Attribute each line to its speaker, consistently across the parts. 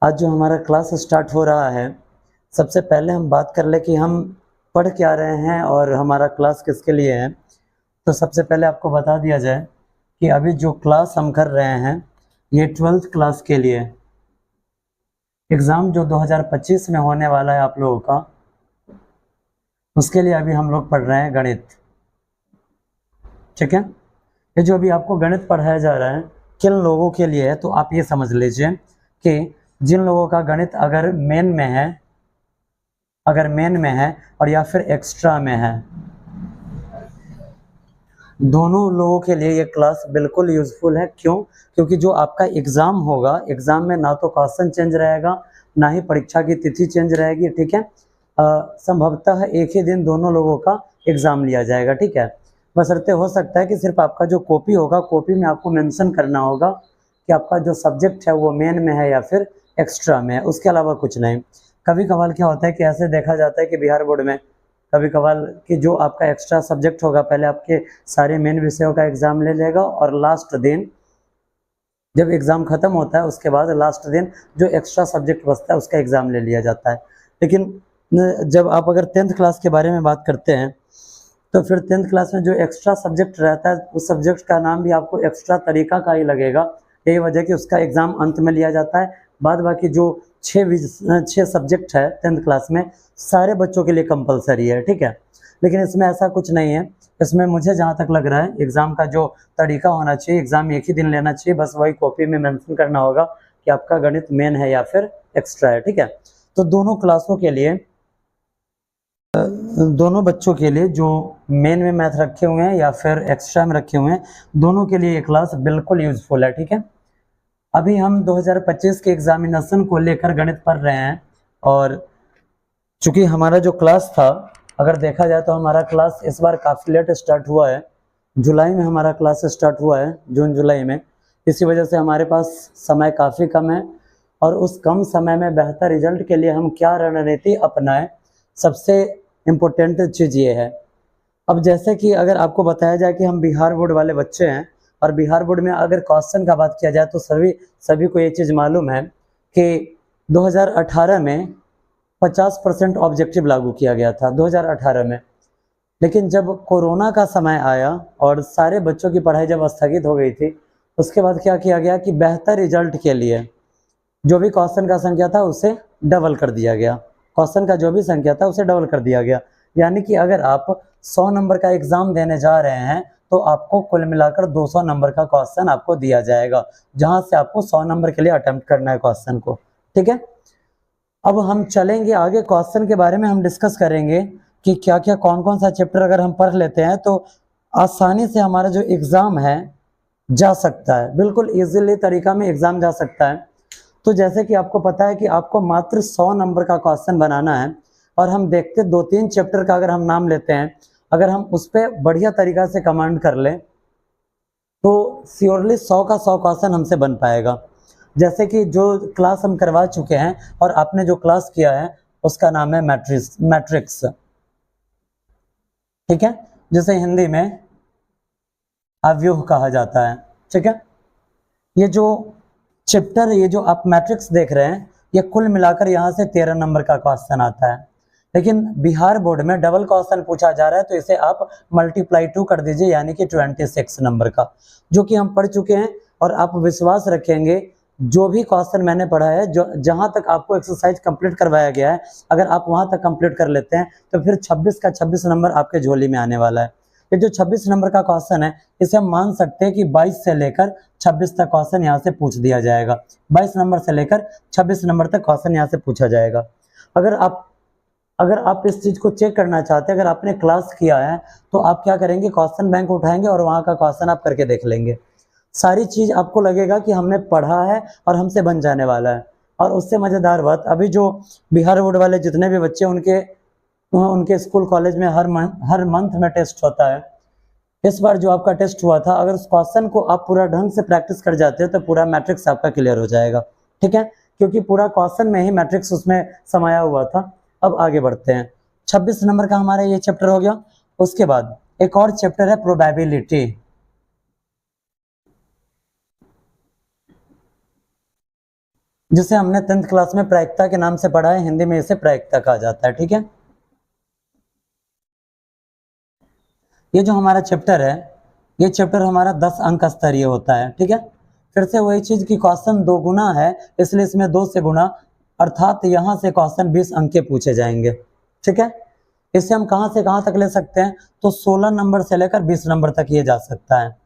Speaker 1: आज जो हमारा क्लास स्टार्ट हो रहा है, सबसे पहले हम बात कर ले कि हम पढ़ क्या रहे हैं और हमारा क्लास किसके लिए है। तो सबसे पहले आपको बता दिया जाए कि अभी जो क्लास हम कर रहे हैं ये 12th क्लास के लिए एग्ज़ाम जो 2025 में होने वाला है आप लोगों का, उसके लिए अभी हम लोग पढ़ रहे हैं गणित। ठीक है, ये जो अभी आपको गणित पढ़ाया जा रहा है किन लोगों के लिए है, तो आप ये समझ लीजिए कि जिन लोगों का गणित अगर मेन में है और या फिर एक्स्ट्रा में है, दोनों लोगों के लिए ये क्लास बिल्कुल यूज़फुल है। क्यों? क्योंकि जो आपका एग्ज़ाम होगा, एग्ज़ाम में ना तो क्वेश्चन चेंज रहेगा, ना ही परीक्षा की तिथि चेंज रहेगी। ठीक है, संभवतः एक ही दिन दोनों लोगों का एग्ज़ाम लिया जाएगा। ठीक है, बशर्ते हो सकता है कि सिर्फ आपका जो कॉपी होगा, कॉपी में आपको मेंशन करना होगा कि आपका जो सब्जेक्ट है वो मेन में है या फिर एक्स्ट्रा में है, उसके अलावा कुछ नहीं। कभी कभार क्या होता है कि ऐसे देखा जाता है कि बिहार बोर्ड में कभी कभार कि जो आपका एक्स्ट्रा सब्जेक्ट होगा पहले आपके सारे मेन विषयों का एग्ज़ाम ले लेगा और लास्ट दिन जब एग्ज़ाम ख़त्म होता है उसके बाद लास्ट दिन जो एक्स्ट्रा सब्जेक्ट बचता है उसका एग्ज़ाम ले लिया जाता है। लेकिन जब आप अगर 10th क्लास के बारे में बात करते हैं तो फिर 10th क्लास में जो एक्स्ट्रा सब्जेक्ट रहता है उस सब्जेक्ट का नाम भी आपको एक्स्ट्रा तरीका का ही लगेगा। यही वजह कि उसका एग्ज़ाम अंत में लिया जाता है। बाद बाकी जो 6 सब्जेक्ट है 10th क्लास में सारे बच्चों के लिए कंपलसरी है। ठीक है, लेकिन इसमें ऐसा कुछ नहीं है। इसमें मुझे जहाँ तक लग रहा है एग्ज़ाम का जो तरीका होना चाहिए, एग्ज़ाम एक ही दिन लेना चाहिए, बस वही कॉपी में मेंशन करना होगा कि आपका गणित मेन है या फिर एक्स्ट्रा है। ठीक है, तो दोनों क्लासों के लिए दोनों बच्चों के लिए जो मेन में मैथ रखे हुए हैं या फिर एक्स्ट्रा में रखे हुए हैं, दोनों के लिए ये क्लास बिल्कुल यूज़फुल है। ठीक है, अभी हम 2025 के एग्जामिनेशन को लेकर गणित पढ़ रहे हैं और चूँकि हमारा जो क्लास था अगर देखा जाए तो हमारा क्लास इस बार काफ़ी लेट स्टार्ट हुआ है। जुलाई में हमारा क्लास स्टार्ट हुआ है, जून जुलाई में। इसी वजह से हमारे पास समय काफ़ी कम है और उस कम समय में बेहतर रिजल्ट के लिए हम क्या रणनीति अपनाएं, सबसे इम्पोर्टेंट चीज़ ये है। अब जैसे कि अगर आपको बताया जाए कि हम बिहार बोर्ड वाले बच्चे हैं और बिहार बोर्ड में अगर क्वेश्चन का बात किया जाए तो सभी को ये चीज़ मालूम है कि 2018 में 50% ऑब्जेक्टिव लागू किया गया था 2018 में। लेकिन जब कोरोना का समय आया और सारे बच्चों की पढ़ाई जब स्थगित हो गई थी, उसके बाद क्या किया गया कि बेहतर रिजल्ट के लिए जो भी क्वेश्चन का संख्या था उसे डबल कर दिया गया। क्वेश्चन का जो भी संख्या था उसे डबल कर दिया गया। यानी कि अगर आप 100 नंबर का एग्ज़ाम देने जा रहे हैं तो आपको कुल मिलाकर 200 नंबर का क्वेश्चन आपको दिया जाएगा, जहां से आपको 100 नंबर के लिए अटेम्प्ट करना है क्वेश्चन को। ठीक है, अब हम चलेंगे आगे, क्वेश्चन के बारे में हम डिस्कस करेंगे कि क्या क्या कौन कौन सा चैप्टर अगर हम पढ़ लेते हैं तो आसानी से हमारा जो एग्ज़ाम है जा सकता है, बिल्कुल इजीली तरीका में एग्ज़ाम जा सकता है। तो जैसे कि आपको पता है कि आपको मात्र 100 नंबर का क्वेश्चन बनाना है और हम देखते 2-3 चैप्टर का अगर हम नाम लेते हैं, अगर हम उस पर बढ़िया तरीका से कमांड कर लें तो श्योरली 100 का 100 क्वेश्चन हमसे बन पाएगा। जैसे कि जो क्लास हम करवा चुके हैं और आपने जो क्लास किया है उसका नाम है मैट्रिक्स। ठीक है, जिसे हिंदी में अव्यूह कहा जाता है। ठीक है, ये जो चैप्टर, ये जो आप मैट्रिक्स देख रहे हैं, ये कुल मिलाकर यहाँ से 13 नंबर का क्वेश्चन आता है। लेकिन बिहार बोर्ड में डबल क्वेश्चन पूछा जा रहा है तो इसे आप मल्टीप्लाई 2 कर दीजिए, यानी कि 26 नंबर का, जो कि हम पढ़ चुके हैं। और आप विश्वास रखेंगे जो भी क्वेश्चन मैंने पढ़ा है, जो जहाँ तक आपको एक्सरसाइज कंप्लीट करवाया गया है, अगर आप वहाँ तक कंप्लीट कर लेते हैं तो फिर 26 का 26 नंबर आपके झोली में आने वाला है। ये जो 26 नंबर का क्वेश्चन है इसे हम मान सकते हैं कि 22 से लेकर 26 तक क्वेश्चन यहाँ से पूछ दिया जाएगा। 22 नंबर से लेकर 26 नंबर तक क्वेश्चन यहाँ से पूछा जाएगा। अगर आप इस चीज़ को चेक करना चाहते हैं, अगर आपने क्लास किया है तो आप क्या करेंगे, क्वेश्चन बैंक उठाएंगे और वहाँ का क्वेश्चन आप करके देख लेंगे। सारी चीज़ आपको लगेगा कि हमने पढ़ा है और हमसे बन जाने वाला है। और उससे मज़ेदार बात, अभी जो बिहार बोर्ड वाले जितने भी बच्चे उनके स्कूल कॉलेज में हर मंथ में टेस्ट होता है। इस बार जो आपका टेस्ट हुआ था, अगर उस क्वेश्चन को आप पूरा ढंग से प्रैक्टिस कर जाते हैं तो पूरा मैट्रिक्स आपका क्लियर हो जाएगा। ठीक है, क्योंकि पूरा क्वेश्चन में ही मैट्रिक्स उसमें समाया हुआ था। अब आगे बढ़ते हैं, 26 नंबर का हमारा ये चैप्टर हो गया। उसके बाद एक और चैप्टर है प्रोबेबिलिटी। जिसे हमने 10th क्लास में प्रायिकता के नाम से पढ़ा है, हिंदी में इसे प्रायिकता कहा जाता है। ठीक है, ये जो हमारा चैप्टर है, ये चैप्टर हमारा 10 अंक स्तरीय होता है। ठीक है, फिर से वही चीज कि क्वेश्चन 2 गुना है, इसलिए इसमें 2 से गुना, अर्थात यहाँ से क्वेश्चन 20 अंक के पूछे जाएंगे। ठीक है, इसे हम कहाँ से कहाँ तक ले सकते हैं, तो 16 नंबर से लेकर 20 नंबर तक ये जा सकता है।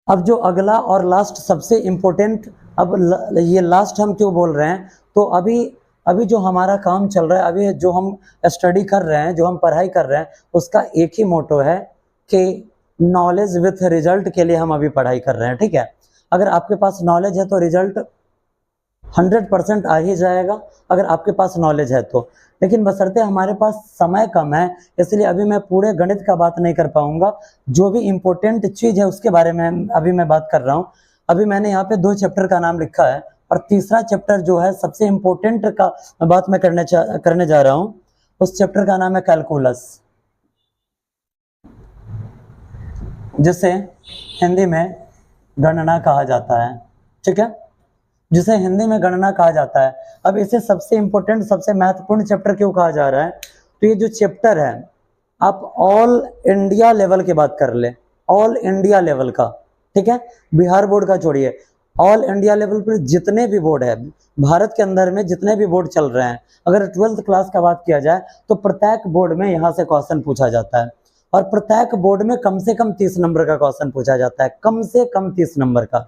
Speaker 1: अब जो अगला और लास्ट सबसे इम्पोर्टेंट, अब ये लास्ट हम क्यों बोल रहे हैं, तो अभी जो हमारा काम चल रहा है, अभी जो हम स्टडी कर रहे हैं, जो हम पढ़ाई कर रहे हैं, उसका एक ही मोटो है कि नॉलेज विथ रिजल्ट के लिए हम अभी पढ़ाई कर रहे हैं। ठीक है, अगर आपके पास नॉलेज है तो रिजल्ट 100% आ ही जाएगा, अगर आपके पास नॉलेज है तो। लेकिन बशर्ते हमारे पास समय कम है, इसलिए अभी मैं पूरे गणित का बात नहीं कर पाऊंगा। जो भी इम्पोर्टेंट चीज है उसके बारे में अभी मैं बात कर रहा हूँ। अभी मैंने यहाँ पे 2 चैप्टर का नाम लिखा है, और तीसरा चैप्टर जो है सबसे इम्पोर्टेंट का बात मैं करने जा रहा हूँ। उस चैप्टर का नाम है कैलकुलस, जिसे हिंदी में गणना कहा जाता है। ठीक है, जिसे हिंदी में गणना कहा जाता है। अब इसे सबसे इंपॉर्टेंट, सबसे महत्वपूर्ण चैप्टर क्यों कहा जा रहा है, तो ये जो चैप्टर है, आप ऑल इंडिया लेवल की बात कर ले, ऑल इंडिया लेवल का। ठीक है, बिहार बोर्ड का छोड़िए, ऑल इंडिया लेवल पर जितने भी बोर्ड है भारत के अंदर में, जितने भी बोर्ड चल रहे हैं, अगर 12th क्लास का बात किया जाए तो प्रत्येक बोर्ड में यहाँ से क्वेश्चन पूछा जाता है, और प्रत्येक बोर्ड में कम से कम 30 नंबर का क्वेश्चन पूछा जाता है, कम से कम 30 नंबर का,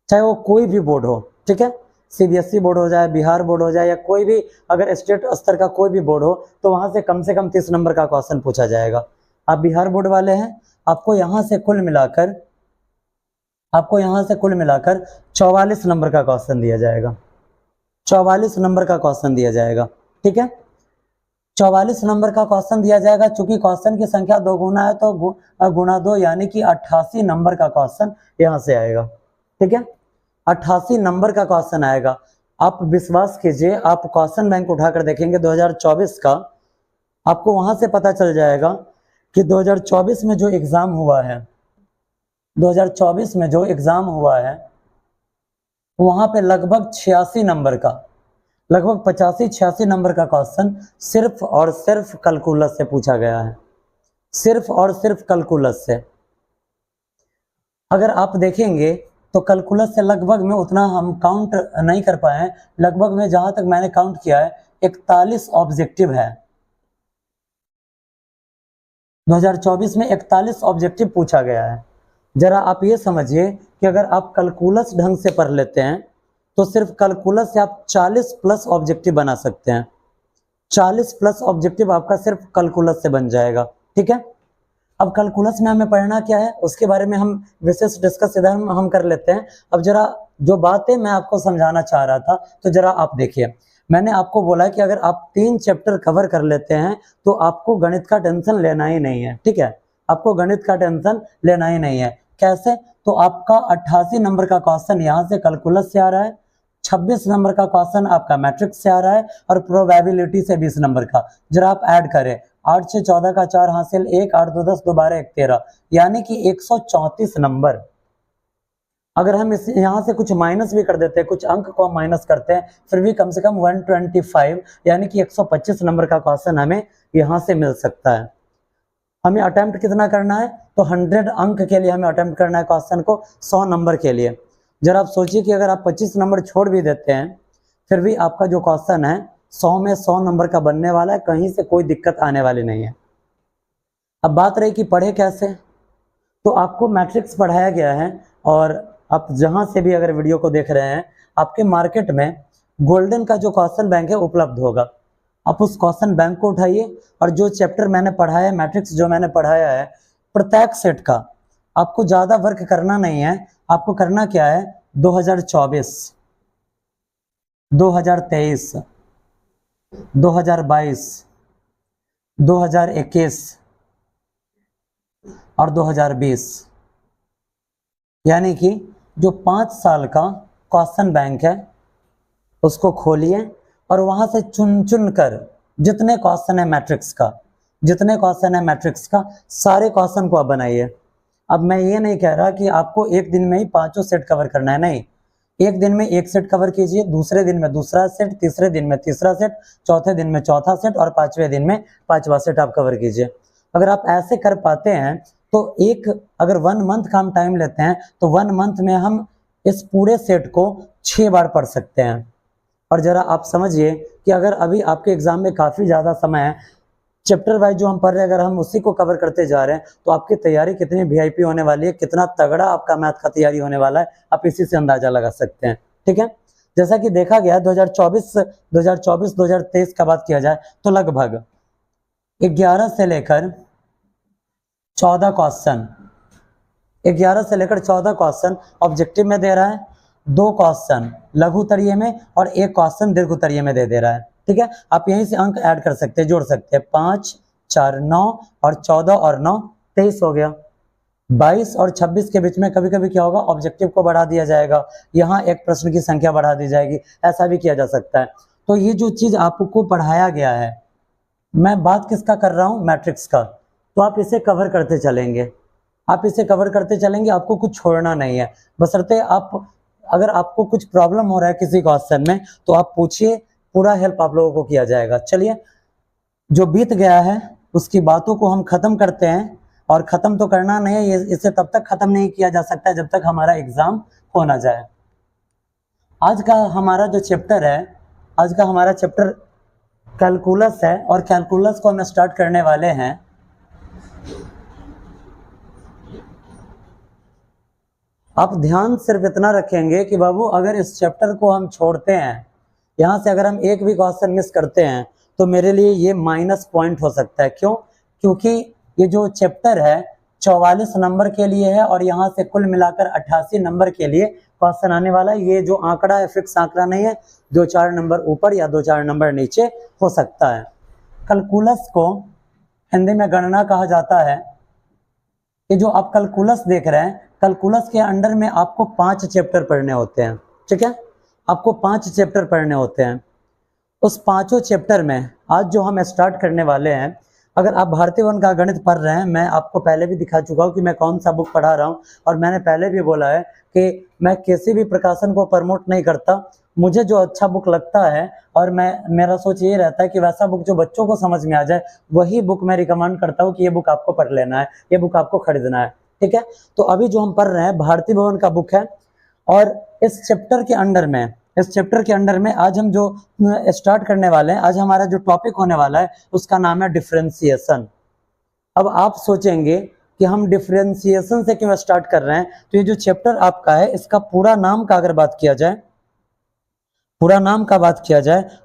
Speaker 1: चाहे वो कोई भी बोर्ड हो। ठीक है, सीबीएसई बोर्ड हो जाए, बिहार बोर्ड हो जाए, या कोई भी अगर स्टेट स्तर का कोई भी बोर्ड हो, तो वहां से कम 30 नंबर का क्वेश्चन पूछा जाएगा। आप बिहार बोर्ड वाले हैं, आपको यहाँ से कुल मिलाकर 44 नंबर का क्वेश्चन दिया जाएगा, 44 नंबर का क्वेश्चन दिया जाएगा। ठीक है, 44 नंबर का क्वेश्चन दिया जाएगा। चूंकि क्वेश्चन की संख्या 2 गुना है तो गुना 2, यानी कि 88 नंबर का क्वेश्चन यहाँ से आएगा। ठीक है, 88 नंबर का क्वेश्चन आएगा। आप विश्वास कीजिए, आप क्वेश्चन बैंक उठाकर देखेंगे 2024 का, आपको वहां से पता चल जाएगा कि 2024 में जो एग्जाम हुआ है, 2024 में जो एग्जाम हुआ है, वहां पे लगभग 86 नंबर का, लगभग 85-86 नंबर का क्वेश्चन सिर्फ और सिर्फ कैलकुलस से पूछा गया है, सिर्फ और सिर्फ कैलकुलस से। अगर आप देखेंगे तो कैलकुलस से लगभग में उतना हम काउंट नहीं कर पाए, लगभग में जहां तक मैंने काउंट किया है 41 ऑब्जेक्टिव है। 2024 में 41 ऑब्जेक्टिव पूछा गया है। जरा आप ये समझिए कि अगर आप कैलकुलस ढंग से पढ़ लेते हैं तो सिर्फ कैलकुलस से आप 40 प्लस ऑब्जेक्टिव बना सकते हैं, 40 प्लस ऑब्जेक्टिव आपका सिर्फ कैलकुलस से बन जाएगा। ठीक है, अब कैलकुलस में हमें पढ़ना क्या है उसके बारे में हम विशेष डिस्कस इधर हम कर लेते हैं। अब जरा जो बातें मैं आपको समझाना चाह रहा था, तो जरा आप देखिए, मैंने आपको बोला कि अगर आप 3 चैप्टर कवर कर लेते हैं तो आपको गणित का टेंशन लेना ही नहीं है। ठीक है, आपको गणित का टेंशन लेना ही नहीं है। कैसे, तो आपका 88 नंबर का क्वेश्चन यहाँ से कैलकुलस से आ रहा है, 26 नंबर का क्वेश्चन आपका मैट्रिक्स से आ रहा है, और प्रोबेबिलिटी से 20 नंबर का। जरा आप ऐड करें, 8 से 14 का 4 हासिल 1, 8 2 10 2 12 1 13, यानी कि 134 नंबर। अगर हम इस यहाँ से कुछ माइनस भी कर देते हैं, कुछ अंक को हम माइनस करते हैं, फिर भी कम से कम 125 यानी कि 125 नंबर का क्वेश्चन हमें यहाँ से मिल सकता है। हमें अटेम्प्ट कितना करना है, तो 100 अंक के लिए हमें अटेम्प्ट करना है क्वेश्चन को, 100 नंबर के लिए। जरा आप सोचिए कि अगर आप 25 नंबर छोड़ भी देते हैं, फिर भी आपका जो क्वेश्चन है 100 में 100 नंबर का बनने वाला है, कहीं से कोई दिक्कत आने वाली नहीं है। अब बात रही कि पढ़े कैसे, तो आपको मैट्रिक्स पढ़ाया गया है, और आप जहां से भी अगर वीडियो को देख रहे हैं, आपके मार्केट में गोल्डन का जो क्वेश्चन बैंक है उपलब्ध होगा। आप उस क्वेश्चन बैंक को उठाइए, और जो चैप्टर मैंने पढ़ाया है, मैट्रिक्स जो मैंने पढ़ाया है, प्रत्येक सेट का आपको ज़्यादा वर्क करना नहीं है। आपको करना क्या है, 2024, 2023, 2022, 2021 और 2020, यानी कि जो 5 साल का क्वेश्चन बैंक है उसको खोलिए, और वहां से चुन चुन कर जितने क्वेश्चन है मैट्रिक्स का, जितने क्वेश्चन है मैट्रिक्स का, सारे क्वेश्चन को आप बनाइए। अब मैं ये नहीं कह रहा कि आपको एक दिन में ही 5 सेट कवर करना है, नहीं, एक दिन में एक सेट कवर कीजिए, दूसरे दिन में दूसरा सेट, तीसरे दिन में तीसरा सेट, चौथे दिन में चौथा सेट और पांचवें दिन में पांचवा सेट आप कवर कीजिए। अगर आप ऐसे कर पाते हैं तो अगर 1 मंथ का हम टाइम लेते हैं तो 1 मंथ में हम इस पूरे सेट को 6 बार पढ़ सकते हैं। और जरा आप समझिए कि अगर अभी आपके एग्जाम में काफ़ी ज़्यादा समय है, चैप्टर वाइज जो हम पढ़ रहे हैं अगर हम उसी को कवर करते जा रहे हैं तो आपकी तैयारी कितनी वीआईपी होने वाली है, कितना तगड़ा आपका मैथ का तैयारी होने वाला है, आप इसी से अंदाजा लगा सकते हैं। ठीक है, जैसा कि देखा गया 2023 का बात किया जाए तो लगभग 11 से लेकर 14 क्वेश्चन 11 से लेकर 14 क्वेश्चन ऑब्जेक्टिव में दे रहा है, 2 क्वेश्चन लघु उत्तरीय में और 1 क्वेश्चन दीर्घ उत्तरीय में दे रहा है। ठीक है, आप यहीं से अंक ऐड कर सकते हैं, जोड़ सकते हैं। 5 4 9 और 14 और 9 23 हो गया। 22 और 26 के बीच में कभी कभी क्या होगा, ऑब्जेक्टिव को बढ़ा दिया जाएगा, यहाँ एक प्रश्न की संख्या बढ़ा दी जाएगी, ऐसा भी किया जा सकता है। तो ये जो चीज आपको पढ़ाया गया है, मैं बात किसका कर रहा हूँ, मैट्रिक्स का, तो आप इसे कवर करते चलेंगे, आप इसे कवर करते चलेंगे, आपको कुछ छोड़ना नहीं है। बशर्ते अगर आपको कुछ प्रॉब्लम हो रहा है किसी क्वेश्चन में तो आप पूछिए, पूरा हेल्प आप लोगों को किया जाएगा। चलिए, जो बीत गया है उसकी बातों को हम खत्म करते हैं, और खत्म तो करना नहीं है, इसे तब तक खत्म नहीं किया जा सकता जब तक हमारा एग्जाम हो ना जाए। आज का हमारा जो चैप्टर है, आज का हमारा चैप्टर कैलकुलस है, और कैलकुलस को हम स्टार्ट करने वाले हैं। आप ध्यान सिर्फ इतना रखेंगे कि बाबू अगर इस चैप्टर को हम छोड़ते हैं, यहाँ से अगर हम एक भी क्वेश्चन मिस करते हैं तो मेरे लिए ये माइनस पॉइंट हो सकता है। क्यों? क्योंकि ये जो चैप्टर है 44 नंबर के लिए है, और यहाँ से कुल मिलाकर 88 नंबर के लिए क्वेश्चन आने वाला है। ये जो आंकड़ा है फिक्स आंकड़ा नहीं है, 2-4 नंबर ऊपर या 2-4 नंबर नीचे हो सकता है। कैलकुलस को हिंदी में गणना कहा जाता है। ये जो आप कैलकुलस देख रहे हैं, कैलकुलस के अंडर में आपको 5 चैप्टर पढ़ने होते हैं। ठीक है, आपको 5 चैप्टर पढ़ने होते हैं। उस 5 चैप्टर में आज जो हम स्टार्ट करने वाले हैं, अगर आप भारतीय वन का गणित पढ़ रहे हैं, मैं आपको पहले भी दिखा चुका हूँ कि मैं कौन सा बुक पढ़ा रहा हूँ, और मैंने पहले भी बोला है कि मैं किसी भी प्रकाशन को प्रमोट नहीं करता। मुझे जो अच्छा बुक लगता है, और मेरा सोच ये रहता है कि वैसा बुक जो बच्चों को समझ में आ जाए, वही बुक मैं रिकमेंड करता हूँ कि ये बुक आपको पढ़ लेना है, ये बुक आपको खरीदना है। ठीक है, तो अभी जो हम पढ़ रहे हैं भारतीय भवन का बुक है, और इस चैप्टर के अंडर में आज हम जो स्टार्ट करने वाले हैं, आज हमारा जो टॉपिक होने वाला है उसका नाम है डिफरेंशिएशन। अब आप सोचेंगे कि हम डिफरेंशिएशन से क्यों स्टार्ट कर रहे हैं, तो ये जो चैप्टर आपका है इसका पूरा नाम का अगर बात किया जाए,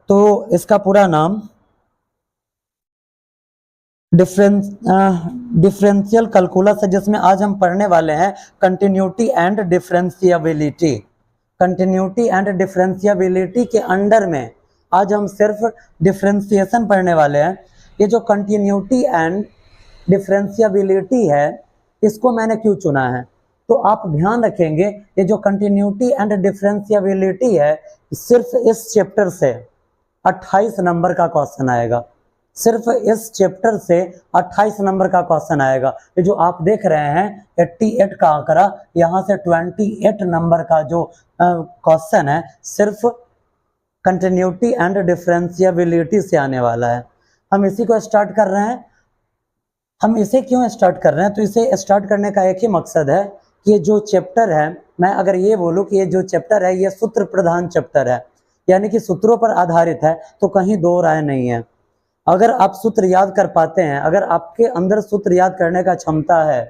Speaker 1: तो इसका पूरा नाम डिफरेंशियल कैलकुलस है, जिसमें आज हम पढ़ने वाले हैं continuity and differentiability. Continuity and differentiability के अंडर में आज हम सिर्फ डिफरेंशिएशन पढ़ने वाले हैं। ये जो कंटिन्यूटी एंड डिफरेंशिएबिलिटी है, इसको मैंने क्यों चुना है, तो आप ध्यान रखेंगे, ये जो कंटिन्यूटी एंड डिफरेंशिएबिलिटी है, सिर्फ इस चैप्टर से 28 नंबर का क्वेश्चन आएगा। सिर्फ इस चैप्टर से 28 नंबर का क्वेश्चन आएगा। ये जो आप देख रहे हैं 88 का आंकड़ा, यहाँ से 28 नंबर का जो क्वेश्चन है सिर्फ कंटिन्यूटी एंड डिफरेंशिएबिलिटी से आने वाला है। हम इसी को स्टार्ट कर रहे हैं। हम इसे क्यों स्टार्ट कर रहे हैं, तो इसे स्टार्ट करने का एक ही मकसद है कि ये जो चैप्टर है, मैं अगर ये बोलूँ कि ये जो चैप्टर है ये सूत्र प्रधान चैप्टर है, यानी कि सूत्रों पर आधारित है, तो कहीं दो राय नहीं है। अगर आप सूत्र याद कर पाते हैं, अगर आपके अंदर सूत्र याद करने का क्षमता है,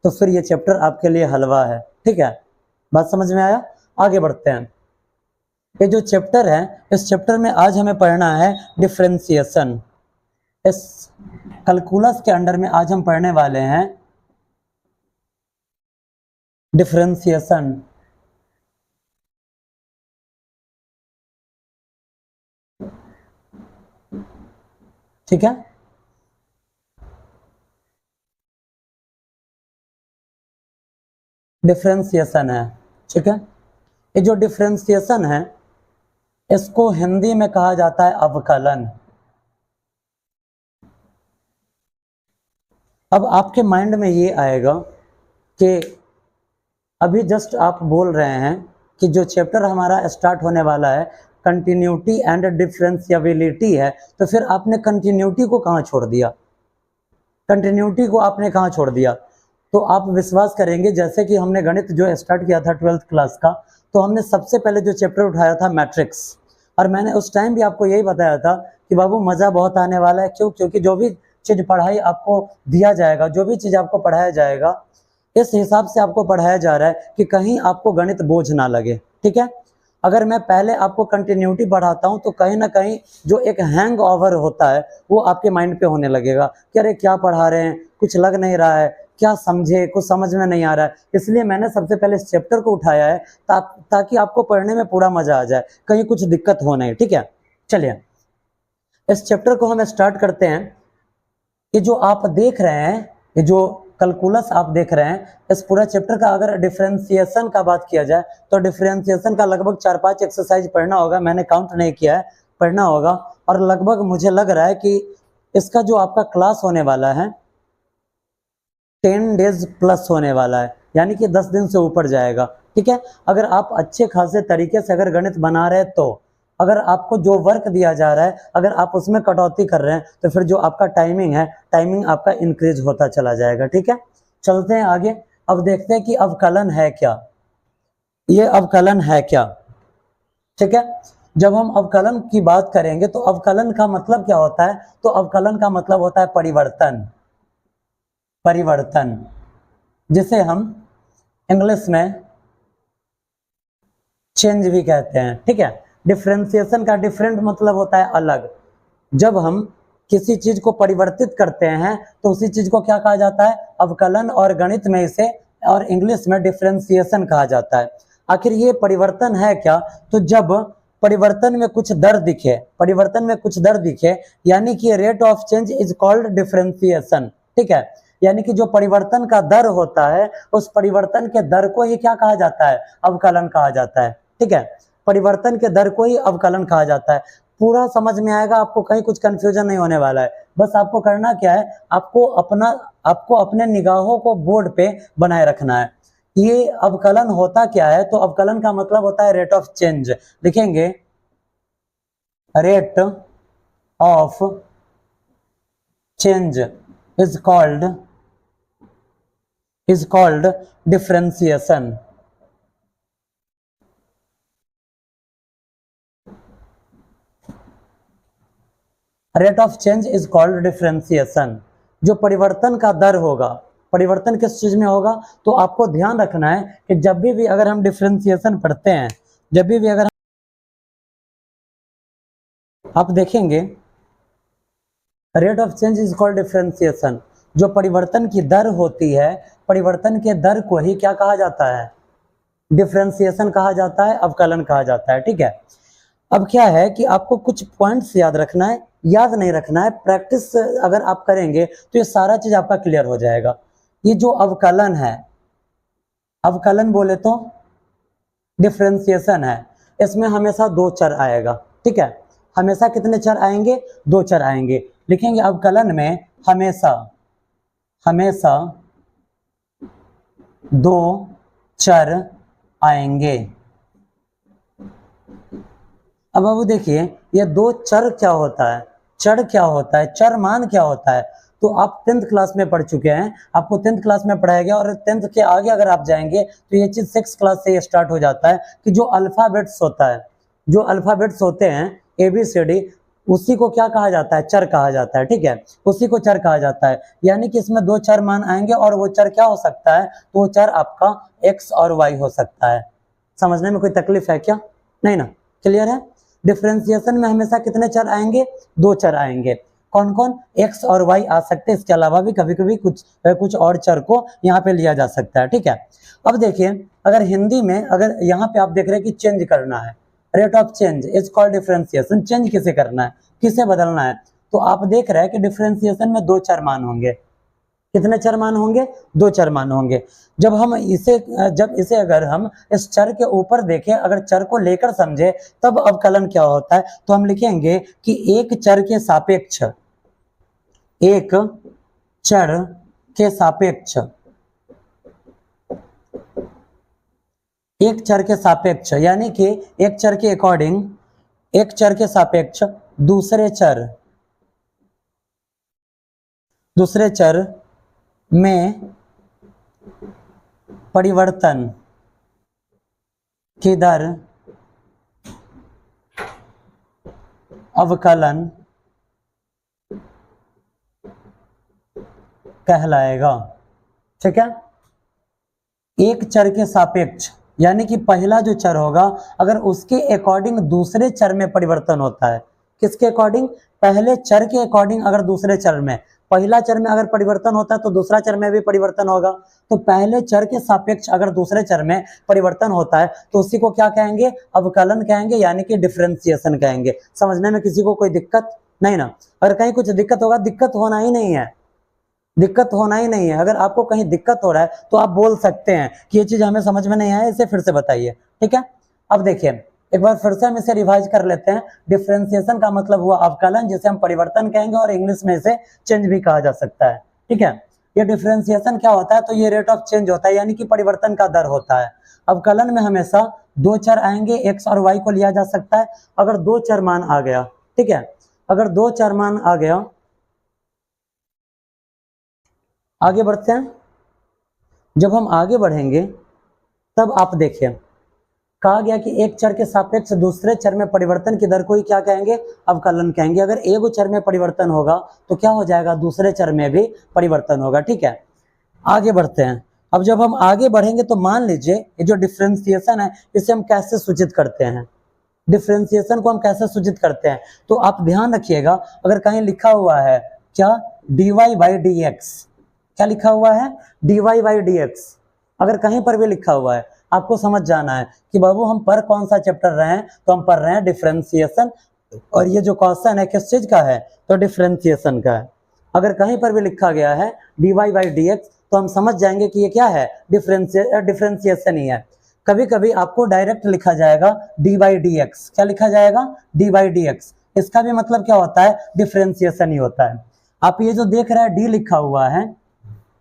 Speaker 1: तो फिर ये चैप्टर आपके लिए हलवा है। ठीक है, बात समझ में आया? आगे बढ़ते हैं। ये जो चैप्टर है, इस चैप्टर में आज हमें पढ़ना है डिफरेंशिएशन। इस कैलकुलस के अंडर में आज हम पढ़ने वाले हैं डिफरेंशिएशन। ठीक है, डिफरेंशिएशन है। ठीक है, ये जो डिफरेंशिएशन है इसको हिंदी में कहा जाता है अवकलन। अब आपके माइंड में ये आएगा कि अभी जस्ट आप बोल रहे हैं कि जो चैप्टर हमारा स्टार्ट होने वाला है कंटिन्यूटी एंड डिफरेंशियबिलिटी है, तो फिर आपने कंटिन्यूटी को कहाँ छोड़ दिया, कंटिन्यूटी को आपने कहाँ छोड़ दिया। तो आप विश्वास करेंगे, जैसे कि हमने गणित जो स्टार्ट किया था 12th क्लास का, तो हमने सबसे पहले जो चैप्टर उठाया था मैट्रिक्स, और मैंने उस टाइम भी आपको यही बताया था कि बाबू मज़ा बहुत आने वाला है। क्यों? क्योंकि जो भी चीज़ पढ़ाई आपको दिया जाएगा, जो भी चीज़ आपको पढ़ाया जाएगा, इस हिसाब से आपको पढ़ाया जा रहा है कि कहीं आपको गणित बोझ ना लगे। ठीक है, अगर मैं पहले आपको कंटिन्यूटी पढ़ाता हूं तो कहीं ना कहीं जो एक हैंग ओवर होता है वो आपके माइंड पे होने लगेगा कि अरे क्या पढ़ा रहे हैं, कुछ लग नहीं रहा है, क्या समझे, कुछ समझ में नहीं आ रहा है। इसलिए मैंने सबसे पहले इस चैप्टर को उठाया है ताकि आपको पढ़ने में पूरा मजा आ जाए, कहीं कुछ दिक्कत हो नहीं। ठीक है, चलिए इस चैप्टर को हम स्टार्ट करते हैं। ये जो आप देख रहे हैं, ये जो कैलकुलस आप देख रहे हैं, इस पूरा चैप्टर का अगर डिफरेंशिएशन का बात किया जाए तो डिफरेंशिएशन का लगभग 4-5 एक्सरसाइज पढ़ना होगा, मैंने काउंट नहीं किया है, पढ़ना होगा। और लगभग मुझे लग रहा है कि इसका जो आपका क्लास होने वाला है 10 डेज प्लस होने वाला है, यानी कि 10 दिन से ऊपर जाएगा। ठीक है, अगर आप अच्छे खासे तरीके से अगर गणित बना रहे हैं, तो अगर आपको जो वर्क दिया जा रहा है अगर आप उसमें कटौती कर रहे हैं तो फिर जो आपका टाइमिंग है, टाइमिंग आपका इंक्रीज होता चला जाएगा। ठीक है, चलते हैं आगे। अब देखते हैं कि अवकलन है क्या, ये अवकलन है क्या। ठीक है, जब हम अवकलन की बात करेंगे तो अवकलन का मतलब क्या होता है, तो अवकलन का मतलब होता है परिवर्तन, परिवर्तन, जिसे हम इंग्लिश में चेंज भी कहते हैं। ठीक है, डिफरेंशिएशन का डिफरेंट मतलब होता है अलग। जब हम किसी चीज को परिवर्तित करते हैं तो उसी चीज को क्या कहा जाता है, अवकलन, और गणित में इसे और इंग्लिश में डिफरेंशिएशन कहा जाता है। आखिर ये परिवर्तन है क्या, तो जब परिवर्तन में कुछ दर दिखे, परिवर्तन में कुछ दर दिखे, यानी कि rate of change is called differentiation. ठीक है, यानी कि जो परिवर्तन का दर होता है उस परिवर्तन के दर को ही क्या कहा जाता है, अवकलन कहा जाता है। ठीक है, परिवर्तन के दर को ही अवकलन कहा जाता है। पूरा समझ में आएगा आपको, कहीं कुछ कंफ्यूजन नहीं होने वाला है। बस आपको करना क्या है, आपको अपने निगाहों को बोर्ड पे बनाए रखना है। ये अवकलन होता क्या है, तो अवकलन का मतलब होता है रेट ऑफ चेंज। लिखेंगे rate of change is called differentiation. Rate of change is called differentiation. जो परिवर्तन का दर होगा, परिवर्तन किस चीज में होगा, तो आपको ध्यान रखना है कि जब भी अगर हम डिफरेंशिएशन पढ़ते हैं, जब भी अगर आप देखेंगे rate of change is called differentiation, जो परिवर्तन की दर होती है, परिवर्तन के दर को ही क्या कहा जाता है, डिफरेंशिएशन कहा जाता है, अवकलन कहा जाता है। ठीक है, अब क्या है कि आपको कुछ पॉइंट्स याद रखना है, याद नहीं रखना है, प्रैक्टिस अगर आप करेंगे तो ये सारा चीज आपका क्लियर हो जाएगा। ये जो अवकलन है, अवकलन बोले तो डिफरेंशिएशन है, इसमें हमेशा दो चर आएगा। ठीक है, हमेशा कितने चर आएंगे, दो चर आएंगे। लिखेंगे अवकलन में हमेशा दो चर आएंगे। अब बाबू देखिए, ये दो चर क्या होता है, चर क्या होता है, चर मान क्या होता है, तो आप 10th क्लास में पढ़ चुके हैं, आपको 10th क्लास में पढ़ाया गया। और 10th के आगे अगर आप जाएंगे तो ये चीज 6th क्लास से स्टार्ट हो जाता है कि जो अल्फाबेट्स होता है, जो अल्फाबेट्स होते हैं ABCD, उसी को क्या कहा जाता है, चर कहा जाता है। ठीक है, उसी को चर कहा जाता है, यानी कि इसमें दो चर मान आएंगे और वो चर क्या हो सकता है, तो वो चर आपका X और Y हो सकता है। समझने में कोई तकलीफ है क्या, नहीं ना, क्लियर है। डिफरेंशिएशन में हमेशा कितने चर आएंगे, दो चर आएंगे। कौन कौन, X और Y आ सकते हैं, इसके अलावा भी कभी कभी कुछ और चर को यहाँ पे लिया जा सकता है। ठीक है, अब देखिए अगर हिंदी में अगर यहाँ पे आप देख रहे हैं कि चेंज करना है, rate of change is called differentiation, change किसे करना है, किसे बदलना है, तो आप देख रहे हैं कि डिफरेंशिएशन में दो चर मान होंगे। कितने चर मान होंगे, दो चर मान होंगे। जब इसे अगर हम इस चर के ऊपर देखें, अगर चर को लेकर समझे, तब अवकलन क्या होता है, तो हम लिखेंगे कि एक चर के सापेक्ष, एक चर के सापेक्ष एक चर के सापेक्ष, यानी कि एक चर के अकॉर्डिंग, एक चर के सापेक्ष दूसरे चर में परिवर्तन की दर अवकलन कहलाएगा। ठीक है, एक चर के सापेक्ष यानी कि पहला जो चर होगा अगर उसके अकॉर्डिंग दूसरे चर में परिवर्तन होता है, किसके अकॉर्डिंग, पहले चर के अकॉर्डिंग अगर दूसरे चर में, पहला चर में अगर परिवर्तन होता है तो दूसरा चर में भी परिवर्तन होगा, तो पहले चर के सापेक्ष अगर दूसरे चर में परिवर्तन होता है तो उसी को क्या कहेंगे, अवकलन कहेंगे, यानी कि डिफरेंशिएशन कहेंगे। समझने में किसी को कोई दिक्कत नहीं ना? अगर कहीं कुछ दिक्कत होगा, दिक्कत होना ही नहीं है, दिक्कत होना ही नहीं है। अगर आपको कहीं दिक्कत हो रहा है तो आप बोल सकते हैं कि ये चीज हमें समझ में नहीं आया, इसे फिर से बताइए। ठीक है, अब देखिए एक बार फिर से हम इसे रिवाइज कर लेते हैं। डिफरेंशिएशन का मतलब हुआ अवकलन, जिसे हम परिवर्तन कहेंगे और इंग्लिश में इसे चेंज भी कहा जा सकता है। ठीक है, ये डिफरेंशिएशन क्या होता है, तो ये रेट ऑफ चेंज होता है, यानी कि परिवर्तन का दर होता है। अवकलन में हमेशा दो चर आएंगे, एक्स और वाई को लिया जा सकता है। अगर दो चर मान आ गया, ठीक है, अगर दो चर मान आ गया, आगे बढ़ते हैं। जब हम आगे बढ़ेंगे तब आप देखिए, कहा गया कि एक चर के सापेक्ष दूसरे चर में परिवर्तन की दर को ही क्या कहेंगे, अवकलन कहेंगे। अगर एक चर में परिवर्तन होगा तो क्या हो जाएगा, दूसरे चर में भी परिवर्तन होगा। ठीक है, आगे बढ़ते हैं। अब जब हम आगे बढ़ेंगे तो मान लीजिए ये जो डिफरेंशिएशन है इसे हम कैसे सूचित करते हैं, डिफरेंशिएशन को हम कैसे सूचित करते हैं, तो आप ध्यान रखिएगा। अगर कहीं लिखा हुआ है क्या, dy/dx, क्या लिखा हुआ है, dy/dx, अगर कहीं पर भी लिखा हुआ है आपको समझ जाना है कि बाबू हम पर कौन सा चैप्टर रहे हैं, तो हम पढ़ रहे हैं डिफरेंशिएशन, और ये जो क्वेश्चन है किस चीज का है, तो डिफरेंशिएशन का है। अगर कहीं पर भी लिखा गया है dy/dx तो हम समझ जाएंगे कि ये क्या है, डिफरेंशिएशन ही है। कभी कभी आपको डायरेक्ट लिखा जाएगा d/dx, क्या लिखा जाएगा, d/dx, इसका भी मतलब क्या होता है, डिफरेंशिएशन ही होता है। आप ये जो देख रहे हैं d लिखा हुआ है,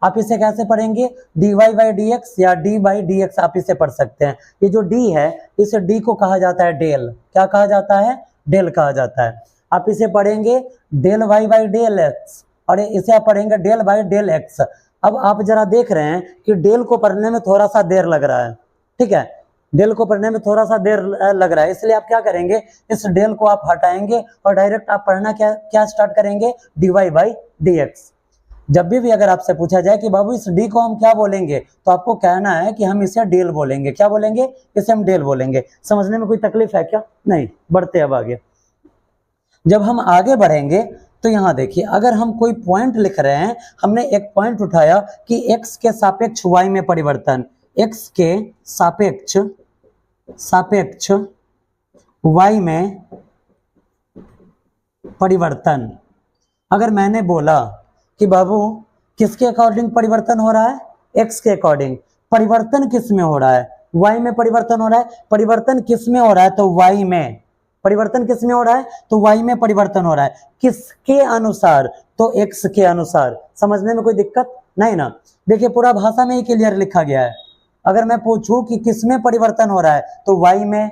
Speaker 1: आप इसे कैसे पढ़ेंगे, dy/dx या d/dx आप इसे पढ़ सकते हैं। ये जो d है, इस d को कहा जाता है डेल, क्या कहा जाता है, डेल कहा जाता है। आप इसे पढ़ेंगे del/del x, और इसे आप पढ़ेंगे del/del x। अब आप जरा देख रहे हैं कि डेल को पढ़ने में थोड़ा सा देर लग रहा है, ठीक है, डेल को पढ़ने में थोड़ा सा देर लग रहा है, इसलिए आप क्या करेंगे, इस डेल को आप हटाएंगे और डायरेक्ट आप पढ़ना क्या स्टार्ट करेंगे, dy/dx। जब भी अगर आपसे पूछा जाए कि बाबू इस d को हम क्या बोलेंगे, तो आपको कहना है कि हम इसे डेल बोलेंगे, क्या बोलेंगे, इसे हम डेल बोलेंगे। समझने में कोई तकलीफ है क्या, नहीं, बढ़ते अब आगे। जब हम आगे बढ़ेंगे तो यहाँ देखिए, अगर हम कोई पॉइंट लिख रहे हैं, हमने एक पॉइंट उठाया कि x के सापेक्ष y में परिवर्तन, x के सापेक्ष y में परिवर्तन। अगर मैंने बोला कि बाबू किसके अकॉर्डिंग परिवर्तन हो रहा है, x के अकॉर्डिंग, परिवर्तन किस में हो रहा है, y में परिवर्तन हो रहा है, परिवर्तन किस में हो रहा है, तो y में, परिवर्तन किस में हो रहा है, तो y में परिवर्तन हो रहा है, किसके अनुसार, तो x के अनुसार। समझने में कोई दिक्कत नहीं ना? देखिए पूरा भाषा में ही क्लियर लिखा गया है। अगर मैं पूछूं कि किस में परिवर्तन हो रहा है, तो y में,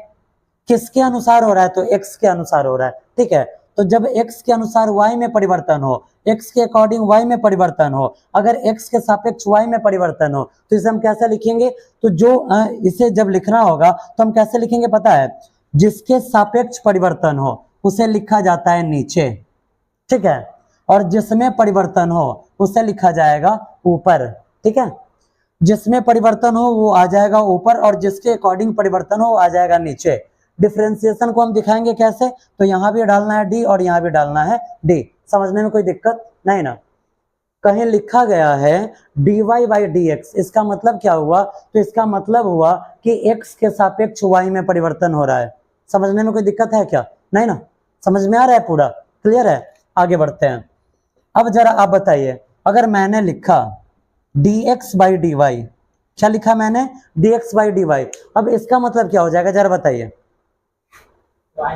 Speaker 1: किसके अनुसार हो रहा है, तो x के अनुसार हो रहा है। ठीक है, तो जब x के अनुसार y में परिवर्तन हो, x के अकॉर्डिंग y में परिवर्तन हो, अगर x के सापेक्ष y में परिवर्तन हो, तो इसे हम कैसे लिखेंगे, तो जो इसे जब लिखना होगा तो हम कैसे लिखेंगे पता है, जिसके सापेक्ष परिवर्तन हो उसे लिखा जाता है नीचे, ठीक है, और जिसमें परिवर्तन हो उसे लिखा जाएगा ऊपर। ठीक है, जिसमें परिवर्तन हो वो आ जाएगा ऊपर, और जिसके अकॉर्डिंग परिवर्तन हो वो आ जाएगा नीचे। डिफरेंशिएशन को हम दिखाएंगे कैसे, तो यहाँ भी डालना है d और यहाँ भी डालना है d। समझने में कोई दिक्कत नहीं ना? कहीं लिखा गया है dy/dx, इसका मतलब क्या हुआ, तो इसका मतलब हुआ कि x के सापेक्ष y में परिवर्तन हो रहा है। समझने में कोई दिक्कत है क्या, नहीं ना? समझ में आ रहा है, पूरा क्लियर है? आगे बढ़ते हैं। अब जरा आप बताइए, अगर मैंने लिखा dx/dy, क्या लिखा मैंने, dx/dy, अब इसका मतलब क्या हो जाएगा, जरा बताइए। y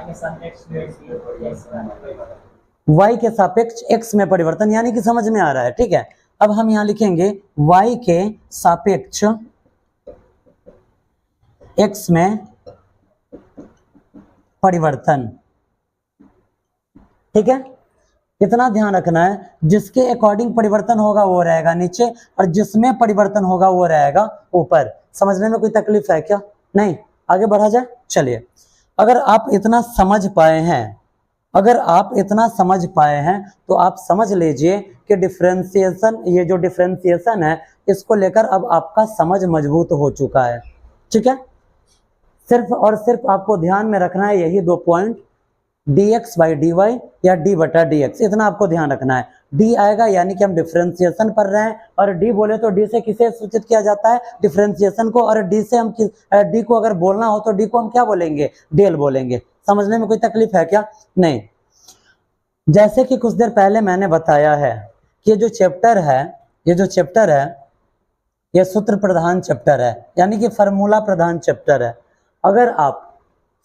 Speaker 1: के सापेक्ष x में परिवर्तन, यानी कि समझ में आ रहा है। ठीक है, अब हम यहाँ लिखेंगे y के सापेक्ष x में परिवर्तन। ठीक है, इतना ध्यान रखना है, जिसके अकॉर्डिंग परिवर्तन होगा वो रहेगा नीचे, और जिसमें परिवर्तन होगा वो रहेगा ऊपर। समझने में कोई तकलीफ है क्या? नहीं, आगे बढ़ा जाए। चलिए, अगर आप इतना समझ पाए हैं, अगर आप इतना समझ पाए हैं तो आप समझ लीजिए कि डिफरेंशिएशन, ये जो डिफरेंशिएशन है, इसको लेकर अब आपका समझ मजबूत हो चुका है। ठीक है, सिर्फ और सिर्फ आपको ध्यान में रखना है यही दो पॉइंट, dx बाई dy या d बटा dx, इतना आपको ध्यान रखना है। d आएगा यानी कि हम डिफरेंशिएशन पढ़ रहे हैं, और d बोले तो d से किसे सूचित किया जाता है? डिफरेंशिएशन को। और d से हम d को अगर बोलना हो तो d को हम क्या बोलेंगे? डेल बोलेंगे। समझने में कोई तकलीफ है क्या? नहीं। जैसे कि कुछ देर पहले मैंने बताया है कि ये जो चैप्टर है, ये सूत्र प्रधान चैप्टर है, यानी कि फार्मूला प्रधान चैप्टर है। अगर आप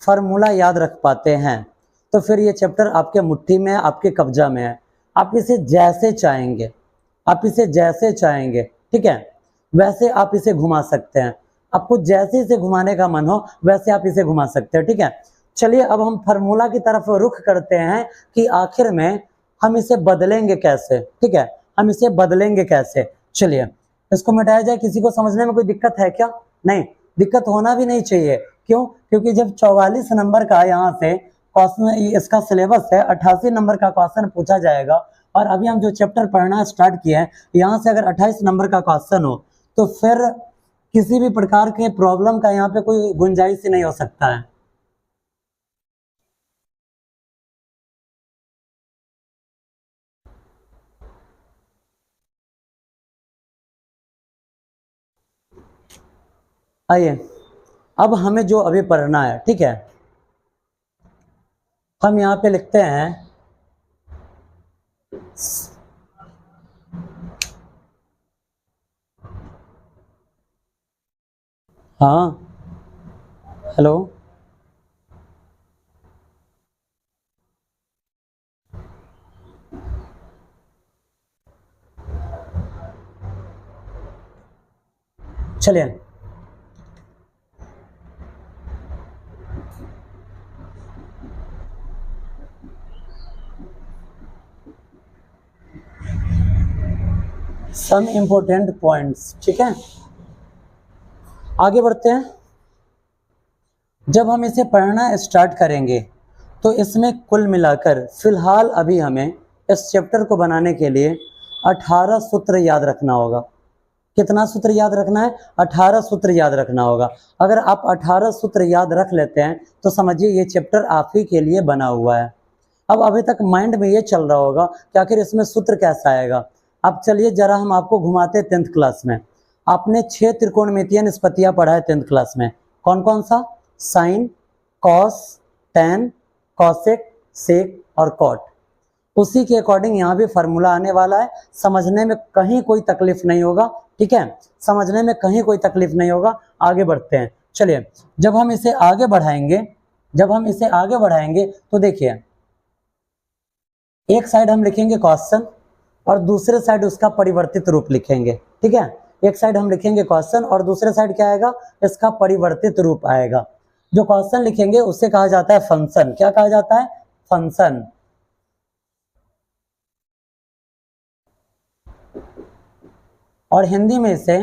Speaker 1: फार्मूला याद रख पाते हैं तो फिर ये चैप्टर आपके मुट्ठी में है, आपके कब्जा में है। आप इसे जैसे चाहेंगे, ठीक है, वैसे आप इसे घुमा सकते हैं। आपको जैसे इसे घुमाने का मन हो वैसे आप इसे घुमा सकते हैं। ठीक है, चलिए अब हम फार्मूला की तरफ रुख करते हैं कि आखिर में हम इसे बदलेंगे कैसे। ठीक है, हम इसे बदलेंगे कैसे। चलिए इसको मिटाया जाए। किसी को समझने में कोई दिक्कत है क्या? नहीं, दिक्कत होना भी नहीं चाहिए। क्यों? क्योंकि जब 44 नंबर का यहाँ से क्वेश्चन, इसका सिलेबस है, 88 नंबर का क्वेश्चन पूछा जाएगा, और अभी हम जो चैप्टर पढ़ना स्टार्ट किए हैं, यहाँ से अगर 28 नंबर का क्वेश्चन हो तो फिर किसी भी प्रकार के प्रॉब्लम का यहाँ पे कोई गुंजाइश ही नहीं हो सकता है। आइए, अब हमें जो अभी पढ़ना है, ठीक है, हम यहाँ पे लिखते हैं हाँ, हेलो, चलिए सम इंपॉर्टेंट पॉइंट्स। ठीक है, आगे बढ़ते हैं। जब हम इसे पढ़ना स्टार्ट करेंगे तो इसमें कुल मिलाकर फिलहाल अभी हमें इस चैप्टर को बनाने के लिए 18 सूत्र याद रखना होगा। कितना सूत्र याद रखना है? 18 सूत्र याद रखना होगा। अगर आप 18 सूत्र याद रख लेते हैं तो समझिए ये चैप्टर आप ही के लिए बना हुआ है। अब अभी तक माइंड में ये चल रहा होगा कि आखिर इसमें सूत्र कैसा आएगा। अब चलिए जरा हम आपको घुमाते 10th क्लास में। आपने 6 त्रिकोणमितीय निष्पत्तियां पढ़ा है 10th क्लास में। कौन कौन सा? साइन, कॉस, टेन, कॉसेक, सेक और कॉट। उसी के अकॉर्डिंग यहाँ भी फार्मूला आने वाला है। समझने में कहीं कोई तकलीफ नहीं होगा। ठीक है, समझने में कहीं कोई तकलीफ नहीं होगा। आगे बढ़ते हैं। चलिए, जब हम इसे आगे बढ़ाएंगे तो देखिए, एक साइड हम लिखेंगे क्वेश्चन और दूसरे साइड उसका परिवर्तित रूप लिखेंगे। ठीक है, एक साइड हम लिखेंगे क्वेश्चन और दूसरे साइड क्या आएगा? इसका परिवर्तित रूप आएगा। जो क्वेश्चन लिखेंगे उससे कहा जाता है फंक्शन। क्या कहा जाता है? फंक्शन। और हिंदी में इसे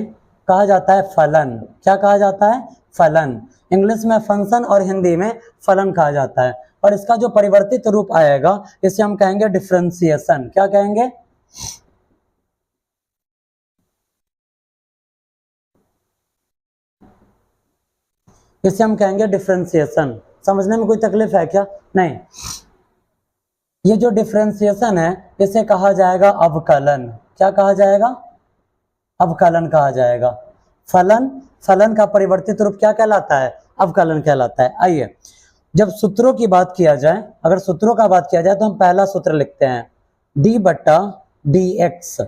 Speaker 1: कहा जाता है फलन। क्या कहा जाता है? फलन। इंग्लिश में फंक्शन और हिंदी में फलन कहा जाता है। और इसका जो परिवर्तित रूप आएगा इसे हम कहेंगे डिफरेंशिएशन। क्या कहेंगे? इसे हम कहेंगे डिफरेंशिएशन। समझने में कोई तकलीफ है क्या? नहीं। ये जो डिफरेंशिएशन है इसे कहा जाएगा अवकलन। क्या कहा जाएगा? अवकलन कहा जाएगा। फलन का परिवर्तित रूप क्या कहलाता है? अवकलन कहलाता है। आइए, जब सूत्रों की बात किया जाए, अगर सूत्रों का बात किया जाए तो हम पहला सूत्र लिखते हैं d बटा डी एक्स।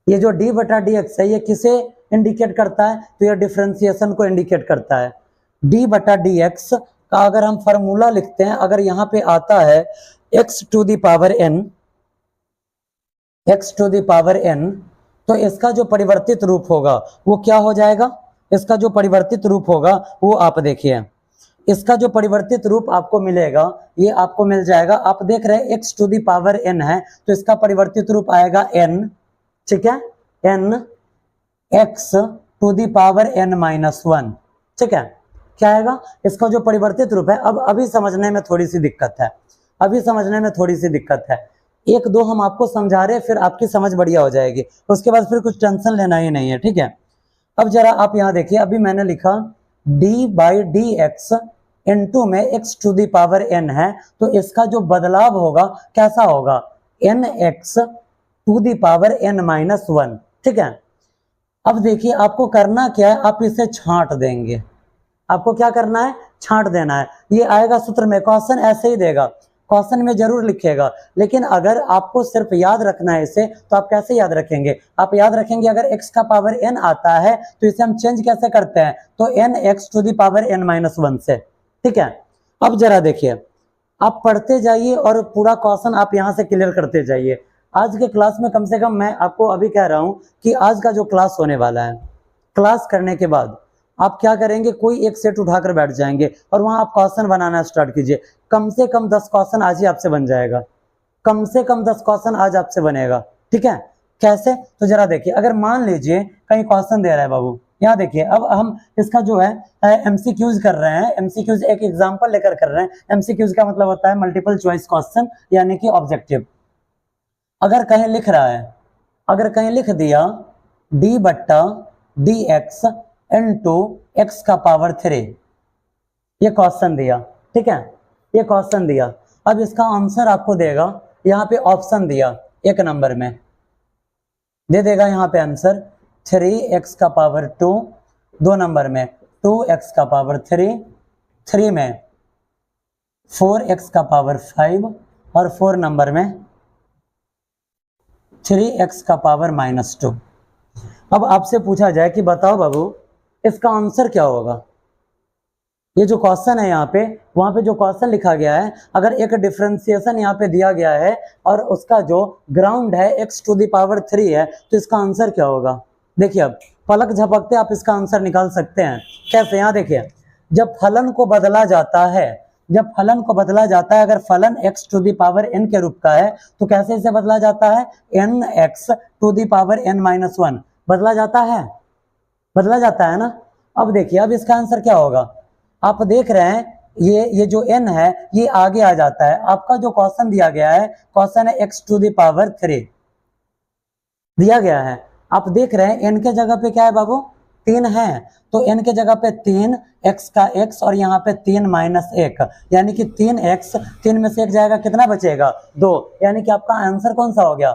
Speaker 1: ये जो d बटा डी एक्स है ये किसे इंडिकेट करता है? तो ये डिफरेंशिएशन को इंडिकेट करता है। d बटा डी एक्स का अगर हम फॉर्मूला लिखते हैं, अगर यहाँ पे आता है x to the power n, तो इसका जो परिवर्तित रूप होगा वो क्या हो जाएगा? इसका जो परिवर्तित रूप होगा वो आप देखिए, इसका जो परिवर्तित रूप आपको मिलेगा ये आपको मिल जाएगा, आप देख रहे हैं x to the power n है, तो इसका परिवर्तित रूप आएगा n, ठीक है, n x to the power n minus 1, ठीक है। क्या आएगा इसका जो परिवर्तित रूप है। अब अभी समझने में थोड़ी सी दिक्कत है, अभी समझने में थोड़ी सी दिक्कत है, एक दो हम आपको समझा रहे हैं, फिर आपकी समझ बढ़िया हो जाएगी, उसके बाद फिर कुछ टेंशन लेना ही नहीं है, ठीक है। अब जरा आप यहाँ देखिए, अभी मैंने लिखा d by D x into में x to the power n है, तो इसका जो बदलाव होगा कैसा होगा, n x to the power n minus 1, ठीक है। अब देखिए आपको करना क्या है, आप इसे छांट देंगे, आपको क्या करना है, छांट देना है। ये आएगा सूत्र में, क्वेश्चन ऐसे ही देगा, क्वेश्चन में जरूर लिखेगा, लेकिन अगर आपको सिर्फ याद रखना है इसे, तो आप कैसे याद रखेंगे, आप याद रखेंगे अगर x का पावर n आता है तो इसे हम चेंज कैसे करते हैं, तो n x to the power n minus 1 से, ठीक है। अब जरा देखिए, आप पढ़ते जाइए और पूरा क्वेश्चन आप यहाँ से क्लियर करते जाइए। आज के क्लास में कम से कम मैं आपको अभी कह रहा हूँ कि आज का जो क्लास होने वाला है, क्लास करने के बाद आप क्या करेंगे, कोई एक सेट उठाकर बैठ जाएंगे और वहां आप क्वेश्चन बनाना स्टार्ट कीजिए। कम से कम 10 क्वेश्चन आज ही आपसे बन जाएगा, कम से कम 10 क्वेश्चन आज आपसे बनेगा, ठीक है। कैसे, तो जरा देखिए, अगर मान लीजिए कहीं क्वेश्चन दे रहा है बाबू, यहाँ देखिए, अब हम इसका जो है एमसीक्यूज कर रहे हैं, एमसीक्यूज एक एग्जांपल लेकर कर रहे हैं। एमसीक्यूज का मतलब होता है मल्टीपल चॉइस क्वेश्चन, यानी कि ऑब्जेक्टिव। अगर कहीं लिख रहा है, अगर कहीं लिख दिया d बट्टा डी एक्स इंटू एक्स का पावर 3, ये क्वेश्चन दिया, ठीक है, ये क्वेश्चन दिया। अब इसका आंसर आपको देगा, यहाँ पे ऑप्शन दिया, एक नंबर में दे देगा यहाँ पे आंसर 3x का पावर 2, 2 नंबर में 2x का पावर 3, 3 में 4x का पावर 5 और 4 नंबर में 3x का पावर माइनस 2। अब आपसे पूछा जाए कि बताओ बाबू इसका आंसर क्या होगा, ये जो क्वेश्चन है यहाँ पे, वहां पे जो क्वेश्चन लिखा गया है, अगर एक डिफरेंशिएशन यहाँ पे दिया गया है और उसका जो ग्राउंड है x टू दी पावर 3 है, तो इसका आंसर क्या होगा। देखिए अब पलक झपकते आप इसका आंसर निकाल सकते हैं। कैसे, यहाँ देखिए, जब फलन को बदला जाता है, जब फलन को बदला जाता है, अगर फलन x to the power n के रूप का है, तो कैसे इसे बदला जाता है, nx to the power n minus 1 बदला जाता है, बदला जाता है ना। अब देखिए, अब इसका आंसर क्या होगा, आप देख रहे हैं ये जो n है ये आगे आ जाता है। आपका जो क्वेश्चन दिया गया है, क्वेश्चन है x टू दी पावर 3 दिया गया है, आप देख रहे हैं n के जगह पे क्या है बाबू, 3 है, तो n के जगह पे 3 x का x और यहाँ पे 3 माइनस 1, यानी कि 3x, 3 में से 1 जाएगा, कितना बचेगा, 2, यानी कि आपका आंसर कौन सा हो गया,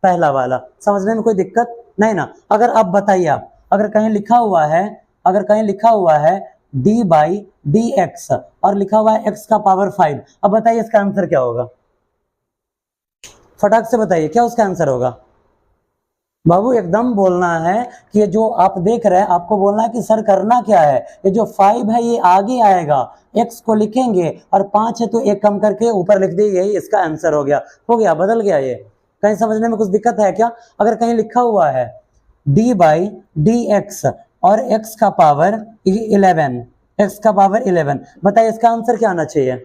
Speaker 1: पहला वाला। समझने में कोई दिक्कत नहीं ना। अगर आप बताइए, आप अगर कहीं लिखा हुआ है, अगर कहीं लिखा हुआ है d बाई डी एक्स और लिखा हुआ है x का पावर 5, अब बताइए इसका आंसर क्या होगा, फटाक से बताइए क्या उसका आंसर होगा। बाबू एकदम बोलना है कि ये जो आप देख रहे हैं, आपको बोलना है कि सर करना क्या है, ये जो 5 है ये आगे आएगा, x को लिखेंगे और 5 है तो एक कम करके ऊपर लिख दिए, यही इसका आंसर हो गया, बदल गया। ये कहीं समझने में कुछ दिक्कत है क्या। अगर कहीं लिखा हुआ है d बाई डी एक्स और x का पावर 11, x का पावर 11, बताइए इसका आंसर क्या आना चाहिए,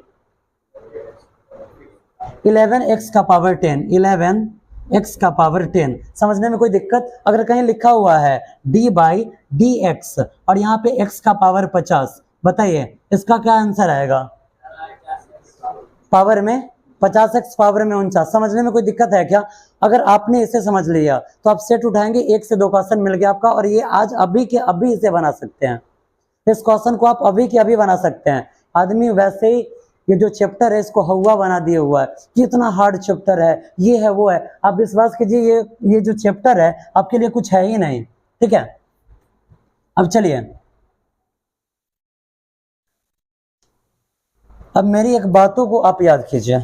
Speaker 1: 11x का पावर 10, 11x का पावर 10। समझने में कोई दिक्कत। अगर कहीं लिखा हुआ है d बाई डी एक्स और यहाँ पे x का पावर 50, बताइए इसका क्या आंसर आएगा, पावर में 50x पावर में 49। समझने में कोई दिक्कत है क्या। अगर आपने इसे समझ लिया तो आप सेट उठाएंगे, 1 से 2 क्वेश्चन मिल गया आपका, और ये आज अभी के अभी इसे बना सकते हैं, इस क्वेश्चन को आप अभी के अभी बना सकते हैं। आदमी वैसे ही ये जो चैप्टर है इसको हवा बना दिया हुआ है कि इतना हार्ड चैप्टर है, ये है वो है। आप विश्वास कीजिए ये जो चैप्टर है आपके लिए कुछ है ही नहीं, ठीक है। अब चलिए, अब मेरी एक बातों को आप याद कीजिए।